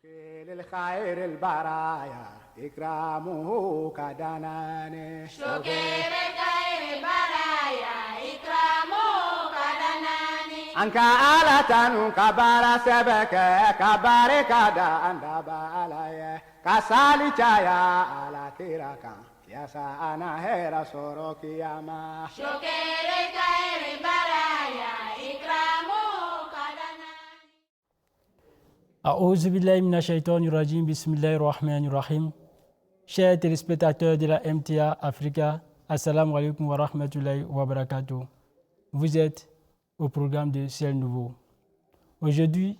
Anka ala tanu kabara sebeke kabare kada andaba alaye kasali chaya ala kiraka yasa ana hera soro kiyama shokere kaere baraya ikramu kadana A'oudhu billahi minash shaitanir rajim, bismillahir rahmanir rahim. Chers téléspectateurs de la MTA Africa, assalamu alaikum wa rahmatullahi wa barakatuh. Vous êtes au programme de Ciel Nouveau. Aujourd'hui,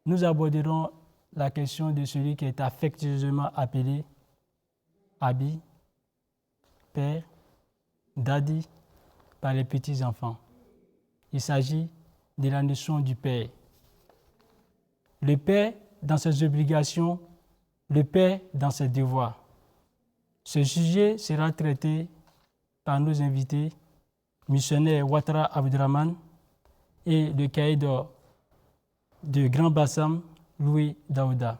nous aborderons la question de celui qui est affectueusement appelé Abi, Père, Daddy par les petits-enfants. Il s'agit de la notion du Père. Le Père dans ses obligations, le Père dans ses devoirs. Ce sujet sera traité par nos invités, missionnaire Ouattara Abdraman et le caïd de Grand Bassam, Louis Daouda.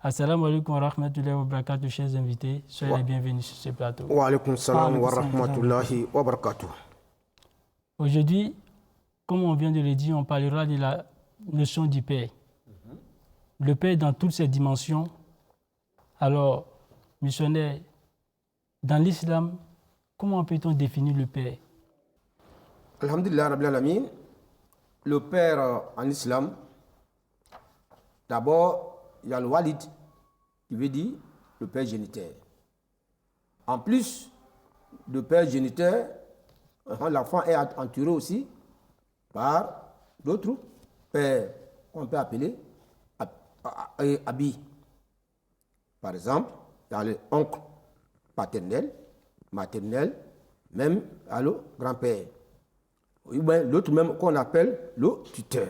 Assalamu alaikum wa rahmatullahi wa barakatuh, chers invités. Soyez les bienvenus sur ce plateau. Wa alaikum salam wa rahmatullahi wa barakatuh. Aujourd'hui, comme on vient de le dire, on parlera de la notion du Père. Le Père dans toutes ses dimensions. Alors, missionnaire, dans l'islam, comment peut-on définir le Père? Alhamdulillah Rabbil Alamin. Le Père en islam, d'abord, il y a le walid, qui veut dire le Père géniteur. En plus, le Père géniteur, l'enfant est entouré aussi par d'autres pères qu'on peut appeler Abi. Par exemple, il y a l'oncle paternel, maternel, même le grand-père. L'autre même qu'on appelle le tuteur.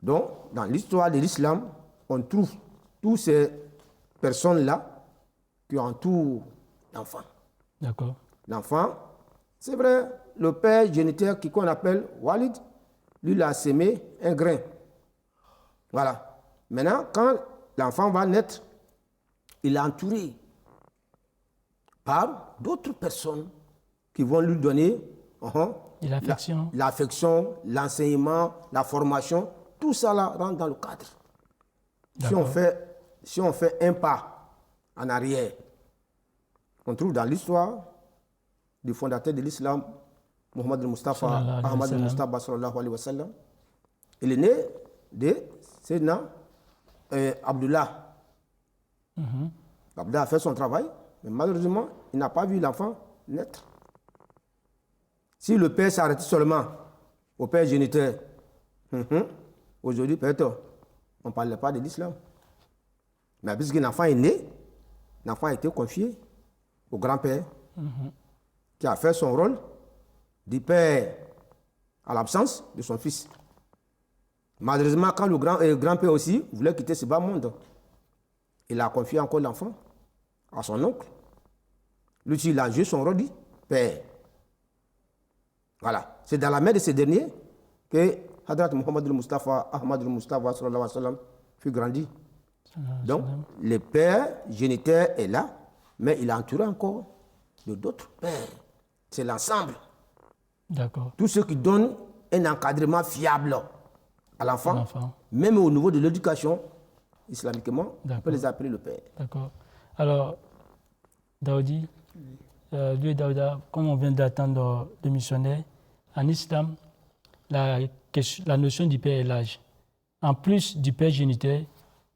Donc, dans l'histoire de l'islam, on trouve toutes ces personnes-là qui entourent l'enfant. D'accord. L'enfant, c'est vrai, le père géniteur qu'on appelle Walid, lui, il a sémé un grain. Voilà. Maintenant, quand l'enfant va naître, il est entouré par d'autres personnes qui vont lui donner l'affection, l'enseignement, la formation, tout ça là rentre dans le cadre. Si on fait un pas en arrière, on trouve dans l'histoire du fondateur de l'islam, Mohammed al-Mustafa, Ahmad al-Mustafa sallallahu alayhi wa sallam. Il est né de Sayyidina Abdullah. Abdullah a fait son travail, mais malheureusement, il n'a pas vu l'enfant naître. Si le père s'arrêtait seulement au père géniteur, aujourd'hui, peut-être, on ne parlait pas de l'islam. Mais puisque l'enfant est né, l'enfant a été confié au grand-père, qui a fait son rôle du père à l'absence de son fils. Malheureusement, quand le grand-père aussi voulait quitter ce bas monde, il a confié encore l'enfant à son oncle. Lui, il a joué son rôle du père. Voilà. C'est dans la main de ces derniers que Hadrat Muhammad al-Mustafa, Ahmad al-Mustafa sallallahu alayhi wa sallam fut grandi. Donc, le père géniteur est là, mais il est entouré encore de d'autres pères. C'est l'ensemble. D'accord. Tout ce qui donne un encadrement fiable à l'enfant, même au niveau de l'éducation, islamiquement, on peut les appeler le père. D'accord. Alors, Daoudi, lui Daouda, comme on vient d'attendre le missionnaire, en islam, la notion du père est large. En plus du père géniteur,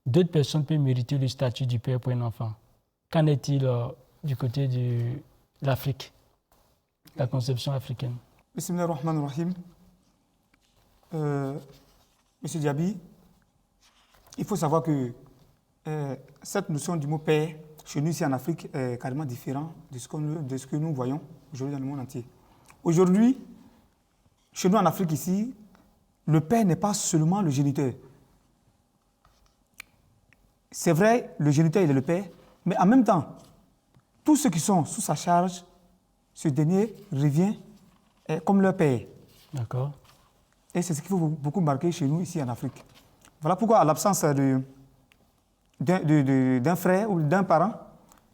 d'autres personnes peuvent mériter le statut du père pour un enfant. Qu'en est-il du côté de l'Afrique, la conception africaine? Bismillahirrahmanirrahim. Monsieur Diaby, il faut savoir que cette notion du mot père, chez nous ici en Afrique, est carrément différente de ce que nous voyons aujourd'hui dans le monde entier. Aujourd'hui, chez nous en Afrique ici, le père n'est pas seulement le géniteur. C'est vrai, le géniteur il est le père, mais en même temps, tous ceux qui sont sous sa charge, ce dernier revient comme leur père. D'accord. Et c'est ce qu'il faut beaucoup marquer chez nous ici en Afrique. Voilà pourquoi, à l'absence d'un frère ou d'un parent,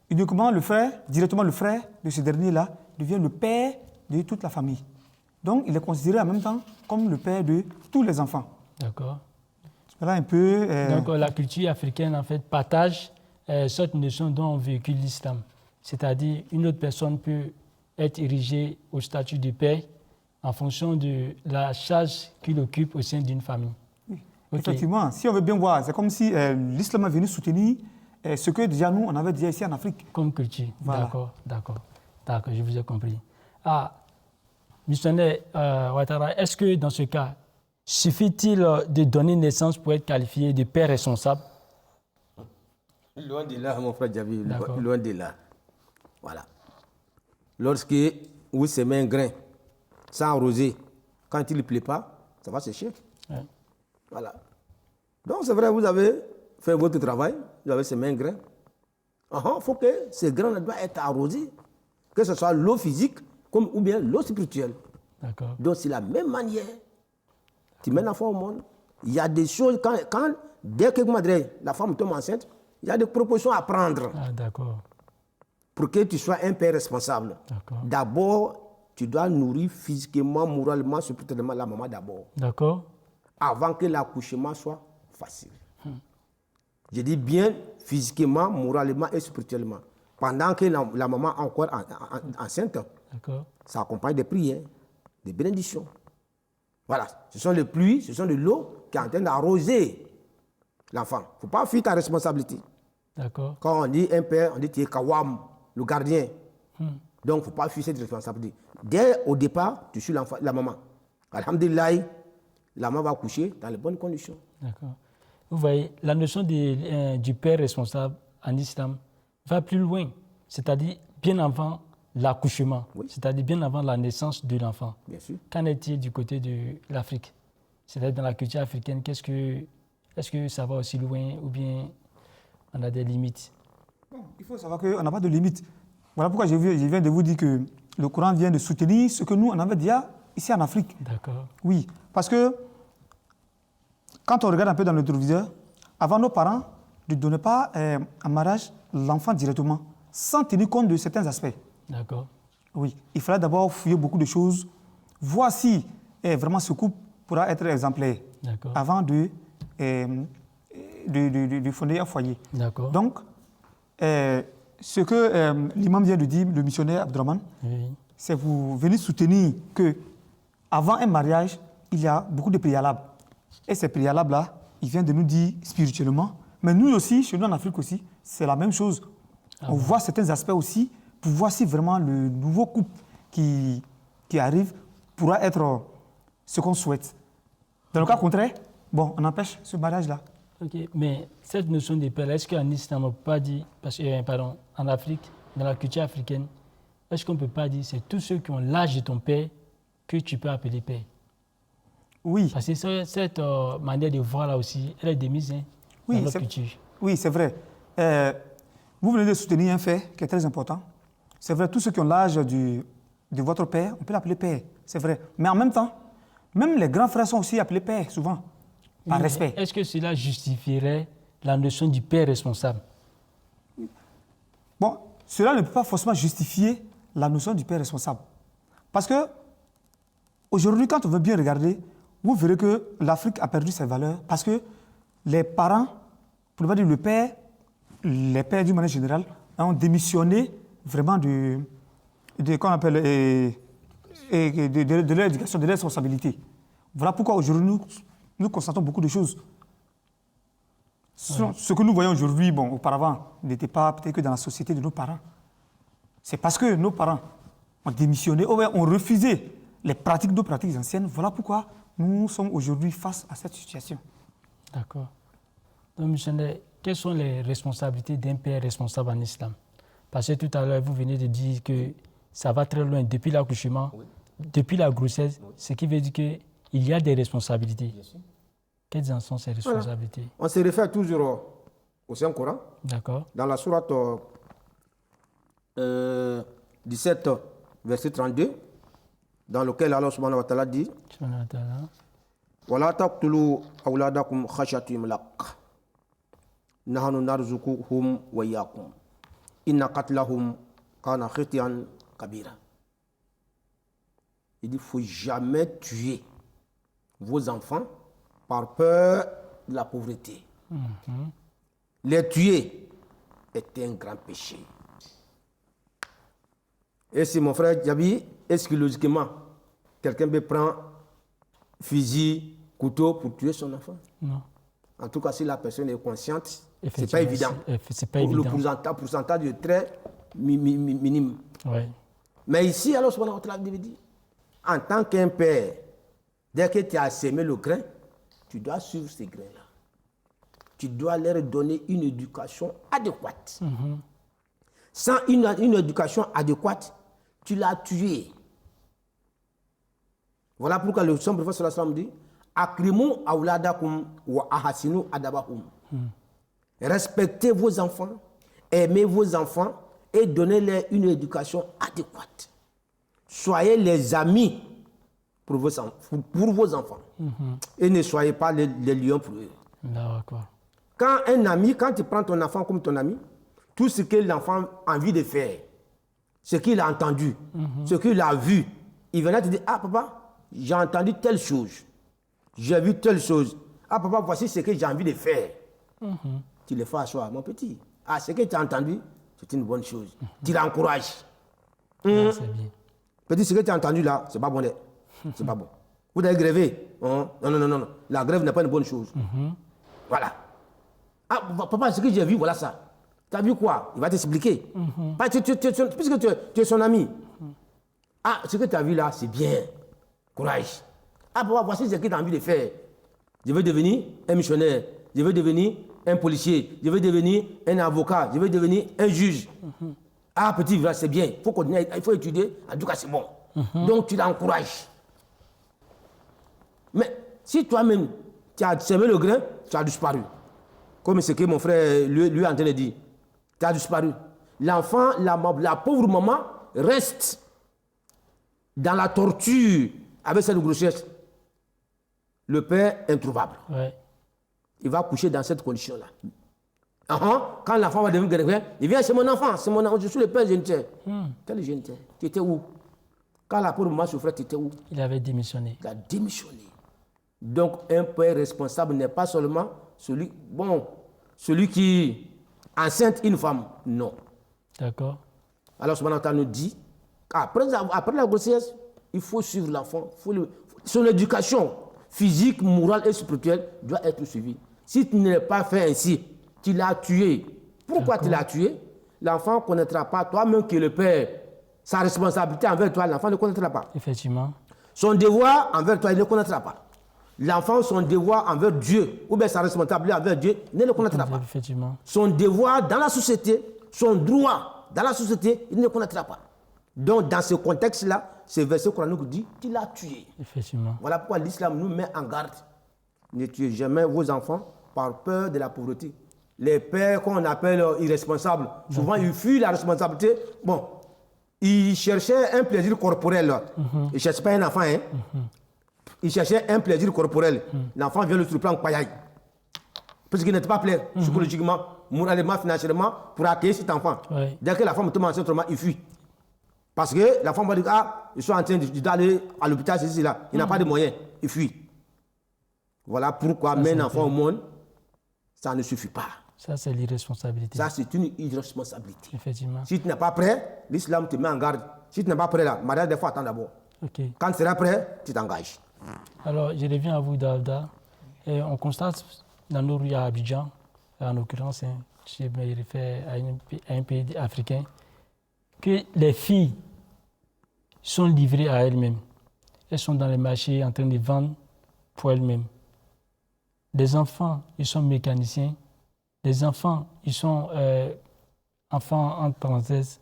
uniquement directement le frère de ce dernier-là, devient le père de toute la famille. Donc, il est considéré en même temps comme le père de tous les enfants. D'accord. Voilà un peu... Donc, la culture africaine, en fait, partage cette notion dont on véhicule l'islam. C'est-à-dire, une autre personne peut être érigée au statut de père en fonction de la charge qu'il occupe au sein d'une famille. Oui. Okay. Effectivement, si on veut bien voir, c'est comme si l'islam est venu soutenir ce que déjà nous, on avait déjà ici en Afrique. Comme culture. Voilà. D'accord, je vous ai compris. Missionnaire Ouattara, est-ce que dans ce cas, suffit-il de donner naissance pour être qualifié de père responsable? Loin de là, mon frère Djabi, D'accord. loin de là. Voilà. Lorsque vous semez un grain sans arroser, quand il ne plaît pas, ça va sécher. Ouais. Voilà. Donc c'est vrai, vous avez fait votre travail, vous avez semé un grain. Il faut que ce grain doit être arrosé, que ce soit l'eau physique ou bien l'eau spirituelle. D'accord. Donc c'est la même manière. Tu mets l'enfant au monde. Il y a des choses, dès que la femme tombe enceinte, il y a des propositions à prendre. D'accord. Pour que tu sois un père responsable. D'abord, tu dois nourrir physiquement, moralement, spirituellement la maman d'abord. D'accord. Avant que l'accouchement soit facile. Je dis bien physiquement, moralement et spirituellement. Pendant que la maman est encore enceinte, ça accompagne des prières, des bénédictions. Voilà, ce sont les pluies, ce sont de l'eau qui est en train d'arroser l'enfant. Il ne faut pas fuir ta responsabilité. D'accord. Quand on dit un père, on dit tu es Kawam, le gardien. Donc, il ne faut pas fuir cette responsabilité. Dès au départ, tu suis l'enfant, la maman. Alhamdulillah, la maman va coucher dans les bonnes conditions. D'accord. Vous voyez, la notion du père responsable en islam va plus loin, c'est-à-dire bien avant l'accouchement, c'est-à-dire bien avant la naissance de l'enfant. Bien sûr. Qu'en est-il du côté de l'Afrique? C'est-à-dire dans la culture africaine, est-ce que ça va aussi loin ou bien on a des limites? Bon, il faut savoir qu'on n'a pas de limites. Voilà pourquoi je viens de vous dire que le Coran vient de soutenir ce que nous, on avait déjà ici en Afrique. D'accord. Oui, parce que quand on regarde un peu dans le téléviseur, avant nos parents ne donnaient pas en mariage l'enfant directement, sans tenir compte de certains aspects. D'accord. Oui, il fallait d'abord fouiller beaucoup de choses, voir si vraiment ce couple pourra être exemplaire avant de fonder un foyer. D'accord. Donc, ce que l'imam vient de dire, le missionnaire Abdraman, c'est vous venir soutenir qu'avant un mariage, il y a beaucoup de préalables. Et ces préalables-là, il vient de nous dire spirituellement, mais nous aussi, chez nous en Afrique aussi, c'est la même chose. On voit certains aspects aussi pour voir si vraiment le nouveau couple qui arrive pourra être ce qu'on souhaite. Dans le cas contraire, bon, on empêche ce mariage-là. Ok, mais cette notion de père, est-ce qu'en islam, on ne peut pas dire, en Afrique, dans la culture africaine, est-ce qu'on ne peut pas dire c'est tous ceux qui ont l'âge de ton père que tu peux appeler père? Oui. Parce que cette manière de voir là aussi, elle est démise dans notre culture. Oui, c'est vrai. Vous venez de soutenir un fait qui est très important. C'est vrai, tous ceux qui ont l'âge de votre père, on peut l'appeler père, c'est vrai. Mais en même temps, même les grands frères sont aussi appelés père, souvent, par respect. Est-ce que cela justifierait la notion du père responsable? Bon, cela ne peut pas forcément justifier la notion du père responsable. Parce que, aujourd'hui, quand on veut bien regarder, vous verrez que l'Afrique a perdu ses valeurs parce que les parents, pour ne pas dire le père, les pères d'une manière générale, ont démissionné vraiment de leur éducation, de leur responsabilité. Voilà pourquoi aujourd'hui, nous constatons beaucoup de choses. Ce que nous voyons aujourd'hui, bon, auparavant, n'était pas peut-être que dans la société de nos parents. C'est parce que nos parents ont démissionné, ont refusé les pratiques, nos pratiques anciennes. Voilà pourquoi nous sommes aujourd'hui face à cette situation. D'accord. Donc, missionnaire, quelles sont les responsabilités d'un père responsable en islam? Parce que tout à l'heure, vous venez de dire que ça va très loin depuis l'accouchement, depuis la grossesse, ce qui veut dire qu'il y a des responsabilités. Bien sûr. Quelles en sont ces responsabilités? On se réfère toujours au Saint-Coran. D'accord. Dans la sourate 17, verset 32, dans lequel Allah subhanahu wa ta'ala dit ولا تقتلوا أولادكم خشية إملاق نحن نرزقهم وإياكم إن قتلهم كان خطيئا كبيرا. Il dit, il ne faut jamais tuer vos enfants par peur de la pauvreté. Les tuer est un grand péché. Et si mon frère Djabi, est-ce que logiquement, quelqu'un peut prendre fusil, couteau pour tuer son enfant? Non. En tout cas, si la personne est consciente, ce n'est pas évident. C'est pas évident. Le pourcentage est très minime. Ouais. Mais ici, alors, subhanahu wa ta'ala dit, en tant qu'un père, dès que tu as sémé le grain, tu dois suivre ces grains-là. Tu dois leur donner une éducation adéquate. Sans une éducation adéquate, tu l'as tué. Voilà pourquoi le Saint Prophète sallallahu alayhi wa sallam dit, Akrimu awladakum wa ahasinu adabahum. Respectez vos enfants, aimez vos enfants et donnez-leur une éducation adéquate. Soyez les amis pour vos enfants. Et ne soyez pas les lions pour eux. D'accord. Quand tu prends ton enfant comme ton ami, tout ce que l'enfant a envie de faire, ce qu'il a entendu, ce qu'il a vu, il viendra te dire, ah papa, j'ai entendu telle chose, j'ai vu telle chose. Ah papa, voici ce que j'ai envie de faire. Tu le fais asseoir, mon petit. Ah, ce que tu as entendu, c'est une bonne chose. Tu l'encourages. C'est bien. Petit, ce que tu as entendu là, c'est pas bon. C'est pas bon. Vous avez grévé. Non. La grève n'est pas une bonne chose. Voilà. Ah, papa, ce que j'ai vu, voilà ça. Tu as vu quoi? Il va t'expliquer. Puisque tu es son ami. Ah, ce que tu as vu là, c'est bien. Courage. Ah, papa, voici ce que tu as envie de faire. Je veux devenir un missionnaire. Je veux devenir un policier. Je veux devenir un avocat. Je veux devenir un juge. Ah, petit, c'est bien. Il faut continuer, il faut étudier. En tout cas, c'est bon. Donc, tu l'encourages. Mais si toi-même, tu as semé le grain, tu as disparu. Comme ce que mon frère lui est en train de dire. Tu as disparu. L'enfant, la pauvre maman, reste dans la torture avec cette grossesse. Le père, introuvable. Ouais. Il va coucher dans cette condition-là. Quand l'enfant va devenir grand, il vient, c'est mon enfant, je suis le père géniteur. Quel géniteur? Tu étais où? Quand la pauvre maman souffrait, tu étais où? Il avait démissionné. Il a démissionné. Donc, un père responsable n'est pas seulement celui qui enceinte une femme. Non. D'accord. Alors, subhanahu wa ta'ala nous dit, après la grossesse, il faut suivre l'enfant. Son éducation physique, morale et spirituelle doit être suivie. Si tu ne l'as pas fait ainsi, tu l'as tué. Pourquoi tu l'as tué? L'enfant ne connaîtra pas, toi-même qui es le père, sa responsabilité envers toi, l'enfant ne connaîtra pas. Effectivement. Son devoir envers toi, il ne connaîtra pas. L'enfant, son devoir envers Dieu, ou bien sa responsabilité envers Dieu, ne le connaîtra pas. Effectivement. Son devoir dans la société, son droit dans la société, il ne connaîtra pas. Donc, dans ce contexte-là, ce verset coranique dit, tu l'as tué. Effectivement. Voilà pourquoi l'islam nous met en garde. Ne tuez jamais vos enfants par peur de la pauvreté. Les pères qu'on appelle irresponsables, souvent ils fuient la responsabilité. Bon, ils cherchaient un plaisir corporel. Ils ne cherchaient pas un enfant. Ils cherchaient un plaisir corporel. L'enfant vient le surprendre en payaille. Parce qu'il n'était pas prêt psychologiquement, moralement, financièrement pour accueillir cet enfant. Ouais. Dès que la femme tombe enceinte, il fuit. Parce que la femme va dire, ah, je suis en train d'aller à l'hôpital, ceci, là. Il n'a pas de moyens. Il fuit. Voilà pourquoi mettre un enfant au monde, ça ne suffit pas. Ça, c'est l'irresponsabilité. Ça, c'est une irresponsabilité. Effectivement. Si tu n'es pas prêt, l'islam te met en garde. Si tu n'es pas prêt, là, mariage, des fois, attends d'abord. Okay. Quand tu seras prêt, tu t'engages. Alors, je reviens à vous, Daouda. Et on constate dans nos rues à Abidjan, en l'occurrence, je me réfère à un pays africain, que les filles sont livrées à elles-mêmes. Elles sont dans les marchés en train de vendre pour elles-mêmes. Les enfants, ils sont mécaniciens. Les enfants, ils sont enfants en parenthèse,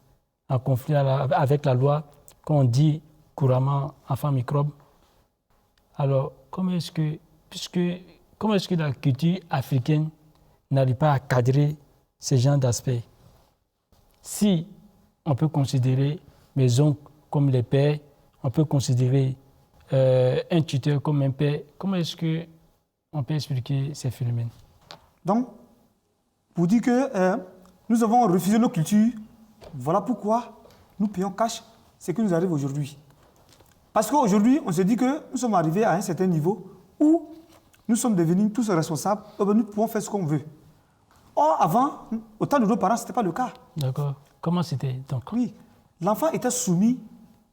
en conflit avec la loi, qu'on dit couramment enfants microbes. Alors, comment est-ce que la culture africaine n'arrive pas à cadrer ce genre d'aspects? Si on peut considérer mes oncles comme les pères, on peut considérer un tuteur comme un père, comment est-ce qu'on peut expliquer ces phénomènes? Donc, pour dire que nous avons refusé nos cultures, voilà pourquoi nous payons cash ce qui nous arrive aujourd'hui. Parce qu'aujourd'hui, on se dit que nous sommes arrivés à un certain niveau où nous sommes devenus tous responsables, nous pouvons faire ce qu'on veut. Or, avant, au temps de nos parents, ce n'était pas le cas. D'accord. Comment c'était donc? Oui, l'enfant était soumis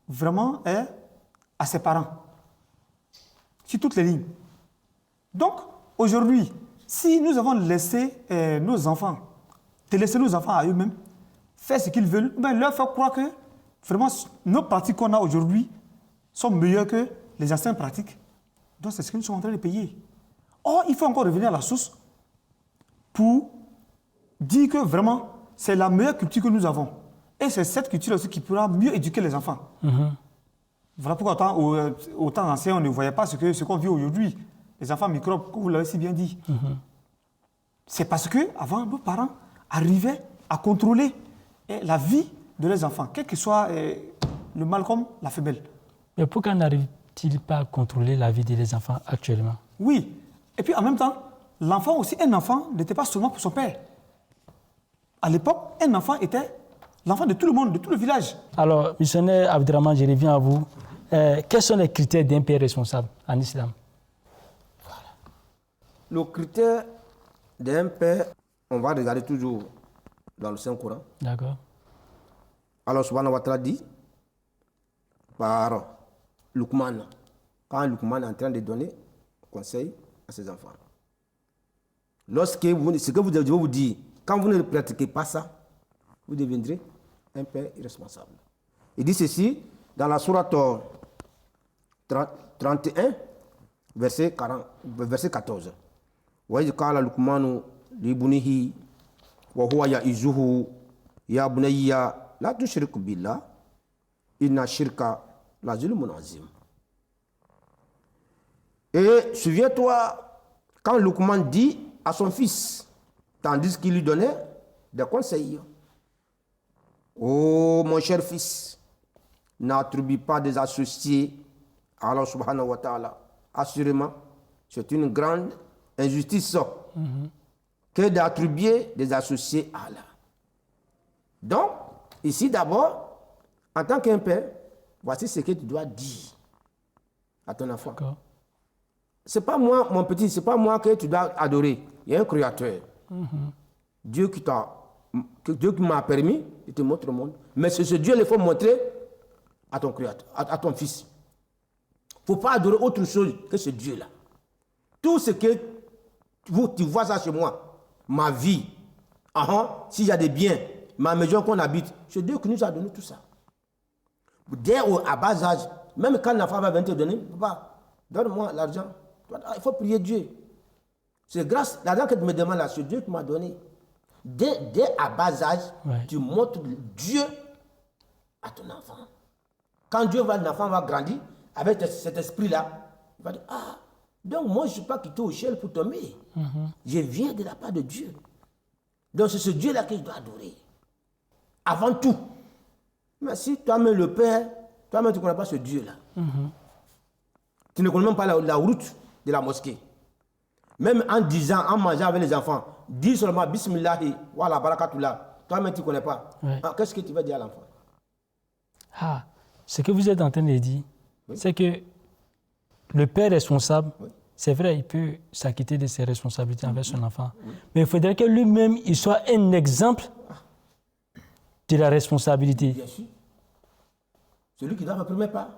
vraiment à ses parents, sur toutes les lignes. Donc, aujourd'hui, si nous avons laissé nos enfants, délaissé nos enfants à eux-mêmes, faire ce qu'ils veulent, ben leur faire croire que vraiment nos pratiques qu'on a aujourd'hui sont meilleures que les anciennes pratiques. Donc, c'est ce que nous sommes en train de payer. Or, il faut encore revenir à la source pour dire que vraiment, c'est la meilleure culture que nous avons. Et c'est cette culture aussi qui pourra mieux éduquer les enfants. Voilà pourquoi au temps ancien, on ne voyait pas ce qu'on vit aujourd'hui. Les enfants microbes, comme vous l'avez si bien dit. C'est parce qu'avant, nos parents arrivaient à contrôler la vie de leurs enfants, quel que soit le mâle comme la femelle. Mais pourquoi n'arrive-t-il pas à contrôler la vie des enfants actuellement? Oui. Et puis en même temps, l'enfant aussi, un enfant n'était pas seulement pour son père. À l'époque, un enfant était l'enfant de tout le monde, de tout le village. Alors, missionnaire Abderrahmane, je reviens à vous. Quels sont les critères d'un père responsable en islam? Le critère d'un père, on va regarder toujours dans le Saint-Coran. D'accord. Alors, subhanahu wa ta'ala dit par Luqman, quand Luqman est en train de donner conseil à ses enfants. Ce que vous devez vous dire, quand vous ne pratiquez pas ça, vous deviendrez un père irresponsable. Il dit ceci dans la sourate 31, verset 14. وَإِذْ قَالَ لُقْمَانُ لِابْنِهِ وَهُوَ يَعِظُهُ يَا بُنَيَّ لَا تُشْرِكْ بِاللَّهِ إِنَّ الشِّرْكَ لَظُلْمٌ عَظِيمٌ. Et souviens-toi quand Luqman dit à son fils, tandis qu'il lui donnait des conseils: oh mon cher fils, n'attribue pas des associés à Allah subhanahu wa ta'ala. Assurément, c'est une grande injustice que d'attribuer des associés à Allah. Donc, ici d'abord, en tant qu'un père, voici ce que tu dois dire à ton enfant. C'est pas moi, mon petit, c'est pas moi que tu dois adorer. Il y a un créateur. Dieu qui m'a permis de te montrer le monde. Mais c'est ce Dieu qu'il faut montrer à ton créateur, à ton fils. Il ne faut pas adorer autre chose que ce Dieu-là. Tout ce que tu vois ça chez moi, ma vie, s'il y a des biens, ma maison qu'on habite, c'est Dieu qui nous a donné tout ça. Dès à bas âge, même quand l'enfant va venir te donner, papa, donne-moi l'argent. Il faut prier Dieu. C'est grâce à l'argent que tu me demandes là, c'est Dieu qui m'a donné. Dès à bas âge, tu montres Dieu à ton enfant. Quand l'enfant va grandir, avec cet esprit-là, il va dire, ah, donc moi je ne suis pas quitté au ciel pour tomber. Je viens de la part de Dieu. Donc c'est ce Dieu-là que je dois adorer. Avant tout. Mais si toi-même le Père, toi-même tu ne connais pas ce Dieu-là. Tu ne connais même pas la route de la mosquée. Même en disant, en mangeant avec les enfants, dis seulement Bismillahi, voilà, barakatullah. Toi-même tu ne connais pas. Qu'est-ce que tu vas dire à l'enfant? Ce que vous êtes en train de dire, c'est que le père responsable, c'est vrai, il peut s'acquitter de ses responsabilités envers son enfant. Mais il faudrait que lui-même, il soit un exemple de la responsabilité. Bien sûr. Celui qui doit faire le premier pas.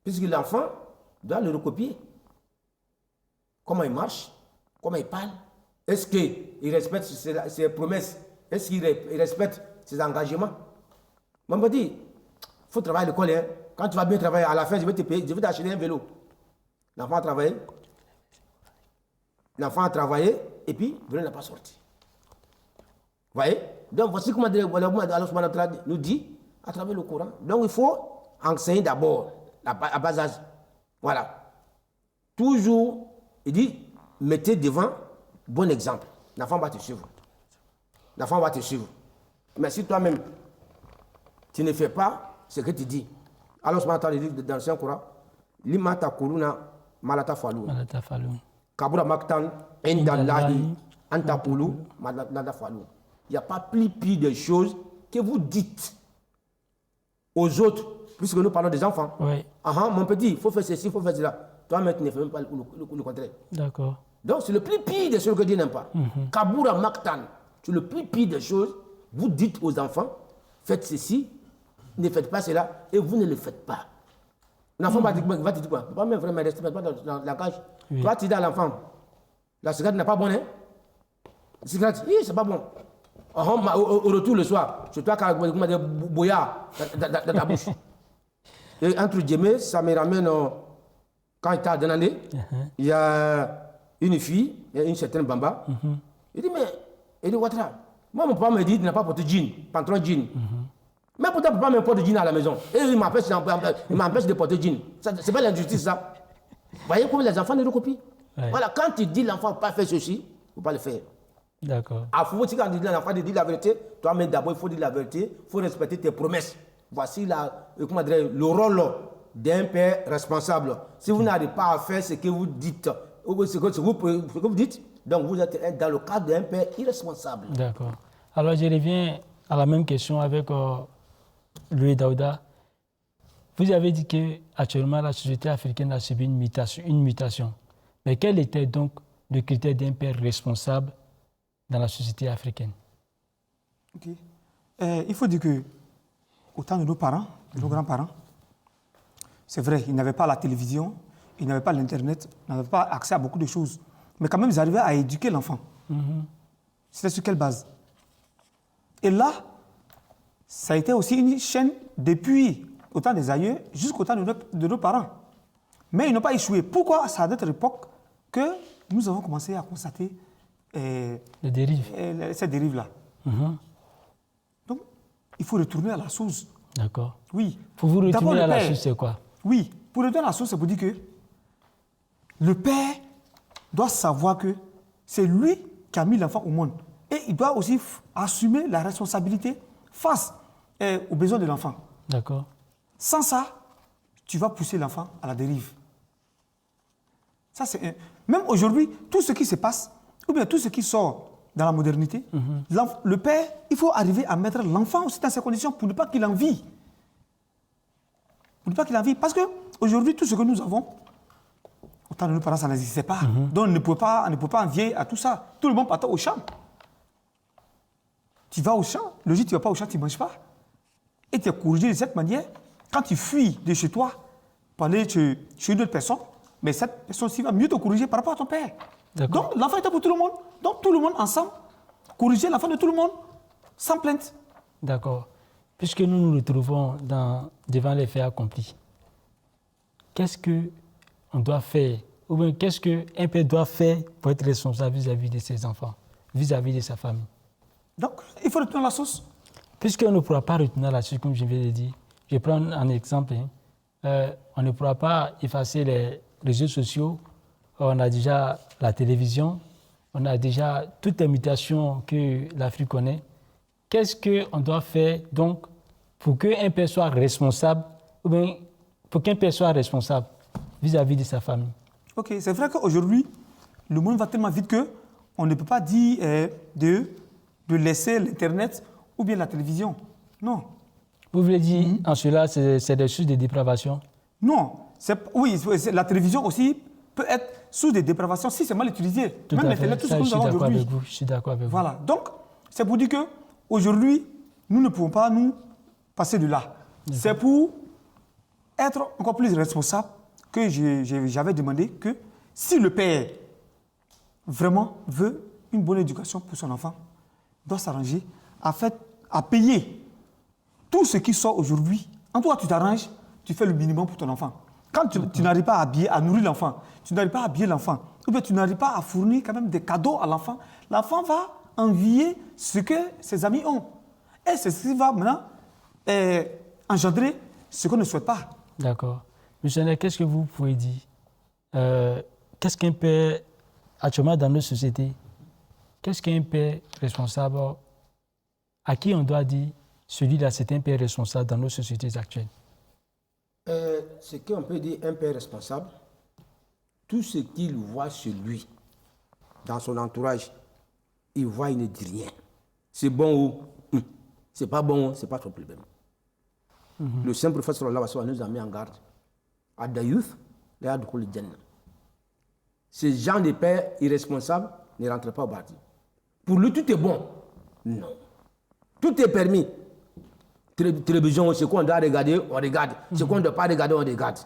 Puisque l'enfant doit le recopier. Comment il marche, comment il parle. Est-ce qu'il respecte ses promesses? Est-ce qu'il respecte ses engagements? Moi, je me dis, il faut travailler à l'école. Quand tu vas bien travailler, à la fin, je vais te payer, je vais t'acheter un vélo. L'enfant a travaillé. L'enfant a travaillé et puis le vélo n'a pas sorti. Vous voyez? Donc voici comment Allah nous dit à travers le Coran. Donc il faut enseigner d'abord à bas âge. Voilà. Toujours, il dit, mettez devant bon exemple. L'enfant va te suivre. L'enfant va te suivre. Mais si toi-même, tu ne fais pas ce que tu dis, alors subhanahu wa ta'ala dit dans le Saint-Coran, Limata kuruna malata falu. Malata falu. Kabura maktan indallahi antaqulu malata falu. Il n'y a pas plus pire des choses que vous dites aux autres, puisque nous parlons des enfants. Oui. Mon petit, il faut faire ceci, il faut faire cela. Toi, maintenant, tu ne fais même pas le contraire. D'accord. Donc, c'est le plus pire des choses que Dieu n'aime pas. Kabura maktan, c'est le plus pire des choses. Vous dites aux enfants, faites ceci, ne faites pas cela, et vous ne le faites pas. L'enfant va te dire quoi? Pas même vraiment rester pas dans la cage. Oui. Toi, tu dis à l'enfant, la cigarette n'est pas bonne, hein? La cigarette, oui, c'est pas bon. Au retour le soir, c'est toi qui as des boyards dans ta bouche. Et entre guillemets, ça me ramène quand il était à Denandé, il y a une fille, une certaine Bamba. Il dit, mais, Ouattara, moi, mon papa me dit, il n'a pas porté jean, pantalon jean. Mais pourtant, papa me porte jean à la maison. Et il m'empêche de porter jean. C'est pas l'injustice, ça. Vous voyez comment les enfants ne recopient. Voilà, quand tu dis l'enfant pas faire ceci, il ne faut pas le faire. D'accord. À faut aussi quand tu dis à l'enfant de dire la vérité, toi-même d'abord, il faut dire la vérité, il faut respecter tes promesses. Voici le rôle d'un père responsable. Si vous n'arrivez pas à faire ce que vous dites, ce que vous dites, donc vous êtes dans le cadre d'un père irresponsable. D'accord. Alors je reviens à la même question avec Louis Daouda. Vous avez dit qu'actuellement la société africaine a subi une mutation. Mais quel était donc le critère d'un père responsable dans la société africaine? Ok. Il faut dire que, au temps de nos parents, de nos grands-parents, c'est vrai, ils n'avaient pas la télévision, ils n'avaient pas l'Internet, ils n'avaient pas accès à beaucoup de choses. Mais quand même, ils arrivaient à éduquer l'enfant. C'était sur quelle base? Et là, ça a été aussi une chaîne depuis au temps des aïeux jusqu'au temps de nos parents. Mais ils n'ont pas échoué. Pourquoi, à notre époque, que nous avons commencé à constater les dérives. Ces dérives-là? Donc, il faut retourner à la source. D'accord. Oui. Pour vous retourner à la source, c'est quoi? Oui. Pour retourner à la source, c'est pour dire que le père doit savoir que c'est lui qui a mis l'enfant au monde. Et il doit aussi assumer la responsabilité face aux besoins de l'enfant. D'accord. Sans ça, tu vas pousser l'enfant à la dérive. Ça, même aujourd'hui, tout ce qui se passe, ou bien tout ce qui sort dans la modernité, le père, il faut arriver à mettre l'enfant aussi dans ces conditions pour ne pas qu'il en vit. Pour ne pas qu'il en vit. Parce qu'aujourd'hui, tout ce que nous avons, autant de nos parents, ça n'existait pas. Donc, on ne peut pas envier à tout ça. Tout le monde partait au champ. Tu vas au champ, le jour où tu ne vas pas au champ, tu ne manges pas. Et tu es corrigé de cette manière. Quand tu fuis de chez toi pour aller chez une autre personne, mais cette personne-ci va mieux te corriger par rapport à ton père. Donc, l'enfant était pour tout le monde. Donc, tout le monde ensemble, corriger l'enfant de tout le monde, sans plainte. D'accord. Puisque nous nous retrouvons devant les faits accomplis, qu'est-ce qu'on doit faire, ou bien qu'est-ce qu'un père doit faire pour être responsable vis-à-vis de ses enfants, vis-à-vis de sa famille? Donc, il faut retourner à la source. Puisqu'on ne pourra pas retourner à la source, comme je viens de dire, je vais prendre un exemple. On ne pourra pas effacer les réseaux sociaux. On a déjà la télévision, on a déjà toutes les mutations que l'Afrique connaît. Qu'est-ce qu'on doit faire donc pour qu'un père soit responsable, ou bien pour qu'un père soit responsable vis-à-vis de sa famille? Ok, c'est vrai qu'aujourd'hui, le monde va tellement vite qu'on ne peut pas dire de laisser l'Internet ou bien la télévision. Non. Vous voulez dire en cela, c'est des sources de dépravation? Non. Oui, la télévision aussi peut être source de dépravation si c'est mal utilisé. Tout Même à l'Internet, fait. tout ce que nous avons aujourd'hui. Je suis d'accord avec vous. Voilà. Donc, c'est pour dire qu'aujourd'hui, nous ne pouvons pas nous passer de là. C'est pour être encore plus responsable que j'avais demandé que si le père vraiment veut une bonne éducation pour son enfant, doit s'arranger à payer tout ce qui sort aujourd'hui. En tout cas, tu t'arranges, tu fais le minimum pour ton enfant. Quand tu n'arrives pas à nourrir l'enfant, tu n'arrives pas à habiller l'enfant, ou bien tu n'arrives pas à fournir quand même des cadeaux à l'enfant va envier ce que ses amis ont. Et c'est ce qui va maintenant engendrer ce qu'on ne souhaite pas. D'accord. Monsieur, qu'est-ce que vous pouvez dire? Qu'est-ce qu'un père, actuellement dans nos sociétés, qu'est-ce qu'un père responsable, à qui on doit dire, celui-là c'est un père responsable dans nos sociétés actuelles? Ce qu'on peut dire un père responsable, tout ce qu'il voit chez lui, dans son entourage, il voit, il ne dit rien. C'est bon ou c'est pas bon, c'est pas son problème. Le Saint prophète sallallahu alayhi wa sallam nous a mis en garde. Adayuth, les adoukoul djanna. Ces gens de pères irresponsables ne rentrent pas au bâti. Pour lui, tout est bon. Non. Tout est permis. Télévision, c'est quoi on doit regarder, on regarde. C'est quoi on ne doit pas regarder, on regarde.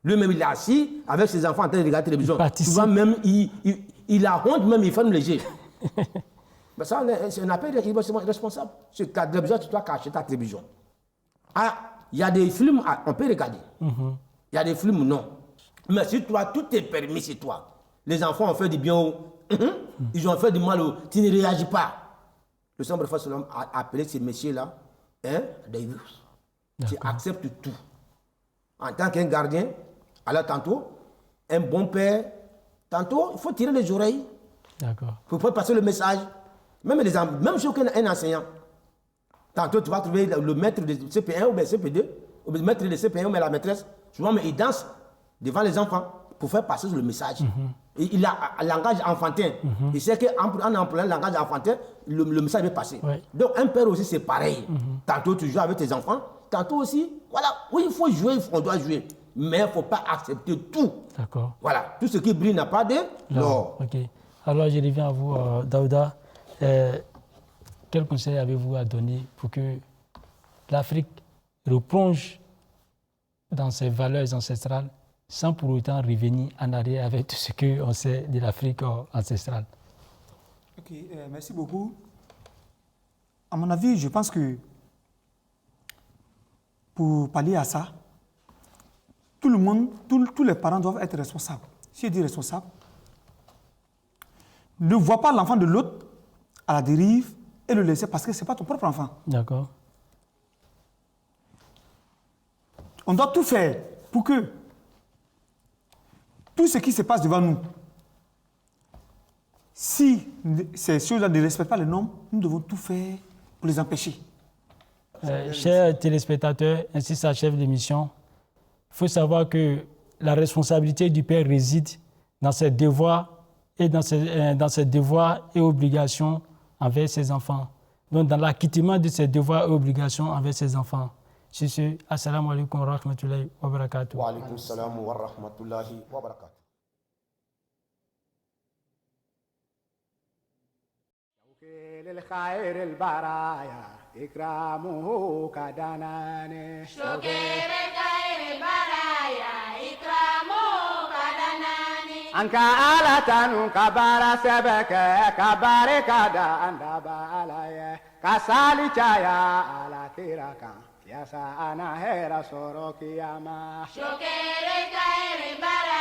Lui-même, il est assis avec ses enfants en train de regarder la télévision. Souvent même, il a honte, même il ferme les yeux. Mais ça, on appelle irresponsable. C'est ta télévision, tu dois cacher ta télévision. Ah, il y a des films, on peut regarder. Il y a des films, non. Mais si toi, tout est permis chez toi. Les enfants ont fait du bien, ils ont fait du mal, tu ne réagis pas. Le Saint prophète a appelé ces messieurs-là, des virus. Tu acceptes tout. En tant qu'un gardien, alors tantôt, un bon père, tantôt, il faut tirer les oreilles. D'accord. Il faut passer le message. Même chez un enseignant. Tantôt, tu vas trouver le maître de CP1 ou bien CP2, ou le maître de CP1 ou bien la maîtresse. Souvent, mais il danse devant les enfants pour faire passer le message. Et il a un langage enfantin. Il sait qu'en employant le langage enfantin, le message va passer. Ouais. Donc, un père aussi, c'est pareil. Tantôt, tu joues avec tes enfants. Tantôt aussi, voilà, oui, il faut jouer, on doit jouer. Mais il ne faut pas accepter tout. D'accord. Voilà, tout ce qui brille n'a pas de l'or. Ok. Alors, je reviens à vous, Daouda. Quel conseil avez-vous à donner pour que l'Afrique replonge dans ses valeurs ancestrales sans pour autant revenir en arrière avec tout ce qu'on sait de l'Afrique ancestrale? Ok, merci beaucoup. À mon avis, je pense que pour pallier à ça, tout le monde, tous les parents doivent être responsables. Si je dis responsable, ne vois pas l'enfant de l'autre à la dérive et le laisser parce que ce n'est pas ton propre enfant. D'accord. On doit tout faire pour que tout ce qui se passe devant nous, si ces choses-là ne respectent pas les normes, nous devons tout faire pour les empêcher. Chers téléspectateurs, ainsi s'achève l'émission. Il faut savoir que la responsabilité du père réside dans ses devoirs et dans ses devoirs et obligations envers ses enfants. Donc, dans l'acquittement de ses devoirs et obligations envers ses enfants. Sur ce, assalamu alaikum wa rahmatullahi wa barakatuh. Wa alaikum salam wa rahmatullahi wa barakatuh. للخير البرايا إكرامه كدناني شكر خير البرايا إكرامه كدناني أنك آلة كبار سبك كبار كدا أندبا علي كسالي جايا على تيركا يا سانا هيرا سوروكي ياما شكر خير البرايا